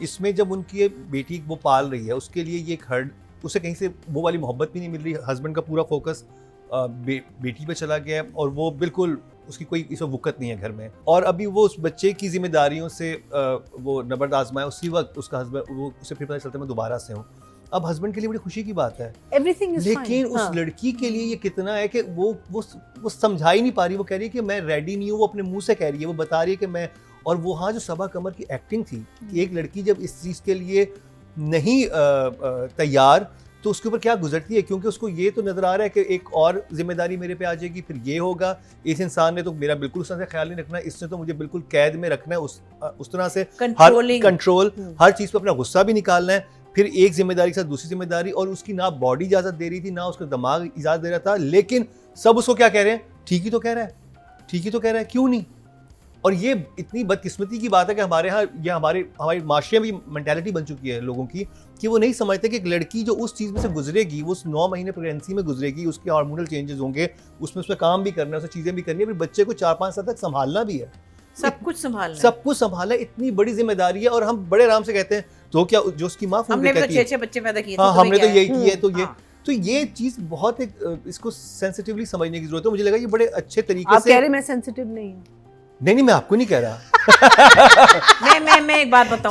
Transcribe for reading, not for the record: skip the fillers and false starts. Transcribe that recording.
इसमें जब उनकी बेटी वो पाल रही है उसके लिए ये एक हर्ड, उसे कहीं से वो वाली मोहब्बत भी नहीं मिल रही। हस्बैंड का पूरा फोकस बेटी पे चला गया है और वो बिल्कुल उसकी कोई इस वक्त वुकत नहीं है घर में। और अभी वो उस बच्चे की जिम्मेदारियों से वो नबर्द आजमाए, उसी वक्त उसका हस्बैंड वो उसे फिर पता चलता है मैं दोबारा से हूँ। अब हस्बैंड के लिए बड़ी खुशी की बात है, Everything is लेकिन fine. उस हाँ. लड़की के लिए ये कितना है कि वो समझा ही नहीं पा रही। वो कह रही है कि मैं रेडी नहीं हूँ, वो अपने मुंह से कह रही है, वो बता रही है कि मैं। और वो हाँ जो सबा कमर की एक्टिंग थी कि एक लड़की जब इस चीज़ के लिए नहीं तैयार तो उसके ऊपर क्या गुजरती है, क्योंकि उसको ये तो नजर आ रहा है कि एक और जिम्मेदारी मेरे पे आ जाएगी, फिर ये होगा, इस इंसान ने तो मेरा बिल्कुल उस तरह से ख्याल नहीं रखना, इसने तो मुझे बिल्कुल कैद में रखना है, उस तरह से कंट्रोल हर चीज़ पे अपना गुस्सा भी निकालना है, फिर एक जिम्मेदारी के साथ दूसरी जिम्मेदारी। और उसकी ना बॉडी इजाज़त दे रही थी ना उसका दिमाग इजाज़त दे रहा था, लेकिन सब उसको क्या कह रहे हैं, ठीक ही तो कह रहा है, ठीक ही तो कह रहा है, क्यों नहीं। और ये इतनी बदकिस्मती की बात है कि हमारे यहाँ ये हमारी माशरे में भी मेंटालिटी बन चुकी है लोगों की कि वो नहीं समझते कि एक लड़की जो उस चीज़ में से गुजरेगी, वो उस 9 महीने प्रेगनेंसी में गुजरेगी, उसके हार्मोनल चेंजेस होंगे, उसमें काम भी करना है, उसे चीज़ें भी करनी है, फिर बच्चे को 4-5 साल तक संभालना भी है, सब कुछ संभालना है, इतनी बड़ी जिम्मेदारी है। और हम बड़े आराम से कहते हैं तो क्या जो उसकी माँ हमने भी तो 6-6 बच्चे पैदा किए थे, हाँ हमने तो यही किया है। तो ये चीज़ बहुत एक इसको सेंसिटिवली समझने की जरूरत है। मुझे लगा ये बड़े अच्छे तरीके आप से। कह रहे मैं सेंसिटिव नहीं हूँ। नहीं मैं आपको नहीं कह रहा। मैं एक बात बताऊं,